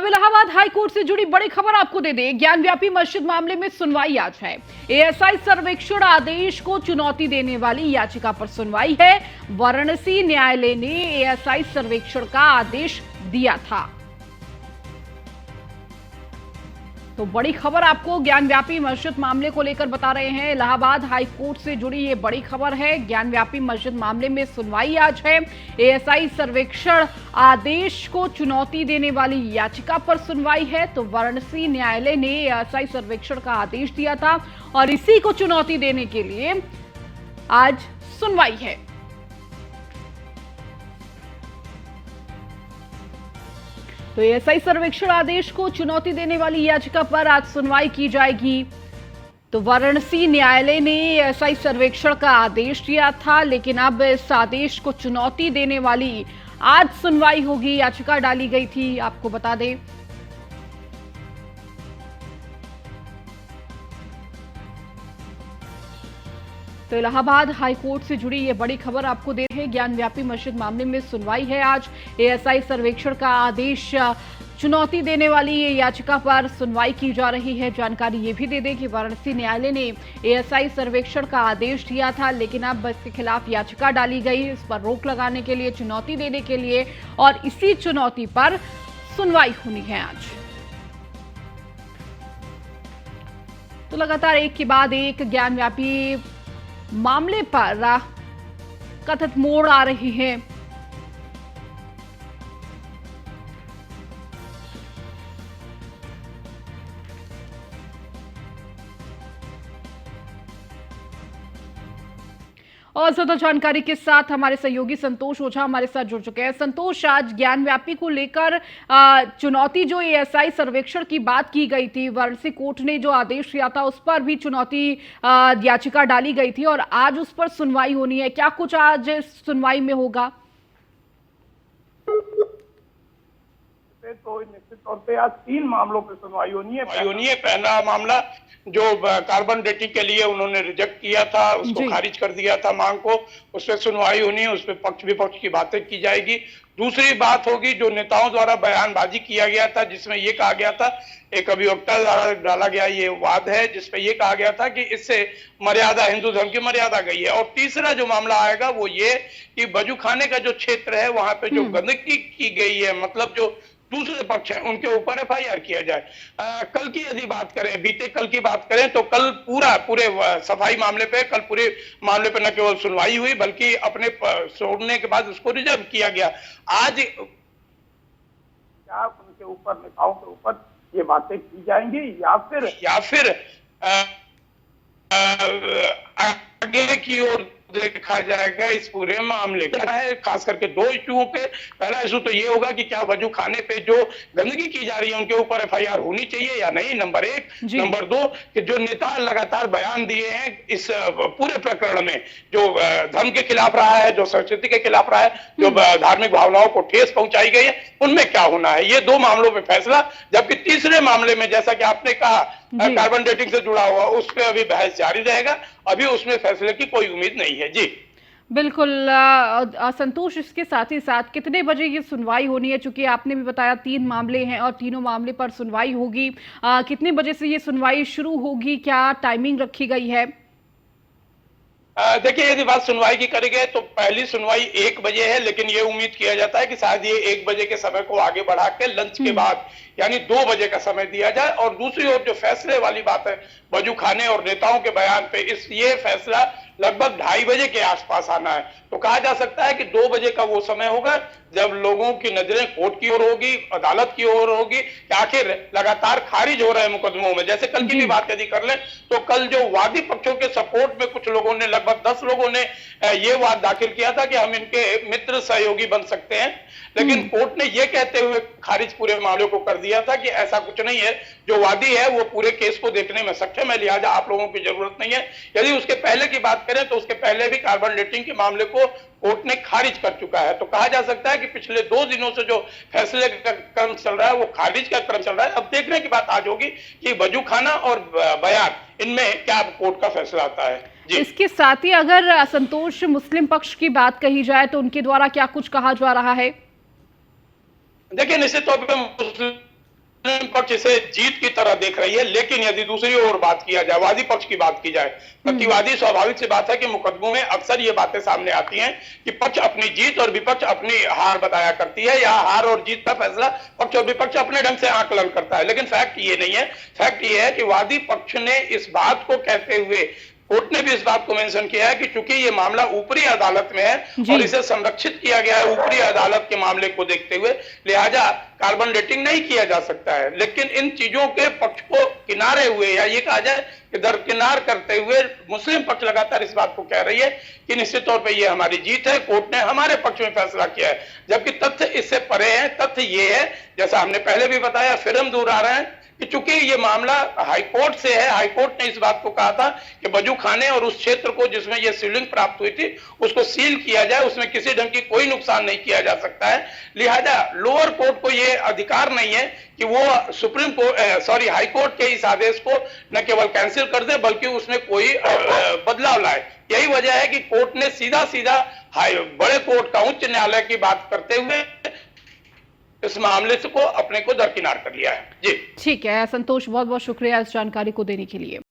अब Allahabad high court से जुड़ी बड़ी खबर आपको दे दें। ज्ञानव्यापी मस्जिद मामले में सुनवाई आज है। एएसआई सर्वेक्षण आदेश को चुनौती देने वाली याचिका पर सुनवाई है। वाराणसी न्यायालय ने एएसआई सर्वेक्षण का आदेश दिया था। तो बड़ी खबर आपको ज्ञानव्यापी मस्जिद मामले को लेकर बता रहे हैं। इलाहाबाद हाई कोर्ट से जुड़ी ये बड़ी खबर है। ज्ञानव्यापी मस्जिद मामले में सुनवाई आज है। एएसआई सर्वेक्षण आदेश को चुनौती देने वाली याचिका पर सुनवाई है। तो वाराणसी न्यायालय ने एएसआई सर्वेक्षण का आदेश दिया था और इसी को चुनौती देने के लिए आज सुनवाई है। तो एएसआई सर्वेक्षण आदेश को चुनौती देने वाली याचिका पर आज सुनवाई की जाएगी। तो वाराणसी न्यायालय ने एएसआई सर्वेक्षण का आदेश दिया था, लेकिन अब इस आदेश को चुनौती देने वाली आज सुनवाई होगी। याचिका डाली गई थी, आपको बता दें। तो इलाहाबाद हाई कोर्ट से जुड़ी ये बड़ी खबर आपको दे रहे हैं। ज्ञानव्यापी मस्जिद मामले में सुनवाई है आज। एएसआई सर्वेक्षण का आदेश चुनौती देने वाली ये याचिका पर सुनवाई की जा रही है। जानकारी ये भी दे दें कि वाराणसी न्यायालय ने एएसआई सर्वेक्षण का आदेश दिया था, लेकिन अब इसके खिलाफ याचिका डाली गई, इस पर रोक लगाने के लिए, चुनौती देने के लिए, और इसी चुनौती पर सुनवाई होनी है आज। तो लगातार एक के बाद एक ज्ञानव्यापी मामले पर कथित मोड़ आ रही है। और ज्यादा जानकारी के साथ हमारे सहयोगी संतोष ओझा हमारे साथ जुड़ चुके हैं। संतोष, आज ज्ञानव्यापी को लेकर चुनौती, जो एएसआई सर्वेक्षण की बात की गई थी, वाराणसी कोर्ट ने जो आदेश दिया था उस पर भी चुनौती याचिका डाली गई थी और आज उस पर सुनवाई होनी है। क्या कुछ आज सुनवाई में होगा? तो निश्चित तौर पे आज 3 मामलों पर सुनवाई होनी है। पहला मामला जो कार्बन डेटिंग के लिए उन्होंने रिजेक्ट किया था, उसको खारिज कर दिया था मांग को, उस पर सुनवाई होनी है। उस पर पक्ष विपक्ष की बातें की जाएगी। दूसरी बात होगी जो नेताओं द्वारा बयानबाजी किया गया था, जिसमें यह कहा गया था, एक अभिवक्ता द्वारा डाला गया ये वाद है, जिसपे ये कहा गया था कि इससे मर्यादा, हिंदू धर्म की मर्यादा गई है। और तीसरा जो मामला आएगा वो ये कि वजू खाने का जो क्षेत्र है वहां पे जो गंदगी की गई है, मतलब जो दूसरे पक्ष है उनके ऊपर एफआईआर किया जाए। कल की यदि बात करें, बीते कल की बात करें, तो कल पूरे सफाई मामले पे, कल पूरे मामले पे न केवल सुनवाई हुई बल्कि अपने छोड़ने के बाद उसको रिजर्व किया गया। आज क्या उनके ऊपर, नेताओं के ऊपर ये बातें की जाएंगी या फिर आगे की ओर देखा जाएगा इस पूरे मामले का है। खास करके 2 इश्यूओं पे। पहला इशू तो ये होगा कि क्या वजू खाने पे जो गंदगी की जा रही है उनके ऊपर एफआईआर होनी चाहिए या नहीं, नंबर 1। नंबर 2 कि जो नेता लगातार बयान दिए हैं इस पूरे प्रकरण में, जो धर्म के खिलाफ रहा है, जो संस्कृति के खिलाफ रहा है, जो धार्मिक भावनाओं को ठेस पहुंचाई गई है, उनमें क्या होना है। ये 2 मामलों पे फैसला। जबकि तीसरे मामले में, जैसा कि आपने कहा, कार्बन डेटिंग से जुड़ा हुआ, उस पर अभी बहस जारी रहेगा। अभी उसमें फैसले की कोई उम्मीद नहीं है। जी बिल्कुल संतोष, इसके साथ ही साथ कितने बजे ये सुनवाई होनी है? चूंकि आपने भी बताया 3 मामले हैं और तीनों मामले पर सुनवाई होगी। कितने बजे से ये सुनवाई शुरू होगी? क्या टाइमिंग रखी गई है? देखिए, यदि बात सुनवाई की करी गई तो पहली सुनवाई 1 बजे है, लेकिन ये उम्मीद किया जाता है कि शायद ये 1 बजे के समय को आगे बढ़ा के लंच के बाद यानी 2 बजे का समय दिया जाए। और दूसरी ओर जो फैसले वाली बात है वजू खाने और नेताओं के बयान पे, ये फैसला लगभग 2:30 बजे के आसपास आना है। तो कहा जा सकता है कि 2 बजे का वो समय होगा जब लोगों की नजरें कोर्ट की ओर होगी, अदालत की ओर होगी कि आखिर लगातार खारिज हो रहे मुकदमों में। जैसे कल की भी बात यदि कर लें तो कल जो वादी पक्षों के सपोर्ट में कुछ लोगों ने, लगभग 10 लोगों ने ये वाद दाखिल किया था कि हम इनके मित्र सहयोगी बन सकते हैं, लेकिन कोर्ट ने ये कहते हुए खारिज पूरे मामले को कर दिया था कि ऐसा कुछ नहीं है। जो वादी है वो पूरे केस को देखने में सक्षम है, लिहाजा आप लोगों की जरूरत नहीं है। यदि उसके पहले की बात करें तो उसके पहले भी कार्बन डेटिंग के मामले को कोर्ट ने खारिज कर चुका है। तो कहा जा सकता है कि पिछले 2 दिनों से जो फैसले का क्रम चल रहा है वो खारिज का क्रम चल रहा है। अब देखने की बात आज होगी कि वजू खाना और बयान, इनमें क्या कोर्ट का फैसला आता है। इसके साथ ही अगर असंतोष मुस्लिम पक्ष की बात कही जाए तो उनके द्वारा क्या कुछ कहा जा रहा है? देखिए, निश्चित तौर पर पक्ष इसे जीत की तरह देख रही है, लेकिन यदि दूसरी ओर बात किया जाए, वादी पक्ष की बात की जाए, प्रतिवादी, स्वाभाविक सी बात है कि मुकदमों में अक्सर ये बातें सामने आती हैं कि पक्ष अपनी जीत और विपक्ष अपनी हार बताया करती है, या हार और जीत का फैसला पक्ष और विपक्ष अपने ढंग से आकलन करता है। लेकिन फैक्ट ये नहीं है। फैक्ट ये है कि वादी पक्ष ने इस बात को कहते हुए, कोर्ट ने भी इस बात को मेंशन किया है कि चूंकि ये मामला ऊपरी अदालत में है और इसे संरक्षित किया गया है ऊपरी अदालत के मामले को देखते हुए, लिहाजा कार्बन डेटिंग नहीं किया जा सकता है। लेकिन इन चीजों के पक्ष को किनारे हुए, या ये कहा जाए कि दरकिनार करते हुए, मुस्लिम पक्ष लगातार इस बात को कह रही है कि निश्चित तौर पर ये हमारी जीत है, कोर्ट ने हमारे पक्ष में फैसला किया है। जबकि तथ्य इससे परे है। तथ्य ये है, जैसा हमने पहले भी बताया, फिर हम दूर आ रहे हैं कि चूंकि ये मामला हाईकोर्ट से है, हाईकोर्ट ने इस बात को कहा था कि बजू खाने और उस क्षेत्र को जिसमें ये सीलिंग प्राप्त हुई थी उसको सील किया जाए, उसमें किसी ढंग की कोई नुकसान नहीं किया जा सकता है। लिहाजा लोअर कोर्ट को ये अधिकार नहीं है कि वो सुप्रीम कोर्ट हाई कोर्ट के इस आदेश को न केवल कैंसिल कर दे बल्कि उसमें कोई बदलाव लाए। यही वजह है कि कोर्ट ने सीधा सीधा बड़े कोर्ट का, उच्च न्यायालय की बात करते हुए इस मामले से को अपने को दरकिनार कर लिया है। जी ठीक है संतोष, बहुत बहुत शुक्रिया इस जानकारी को देने के लिए।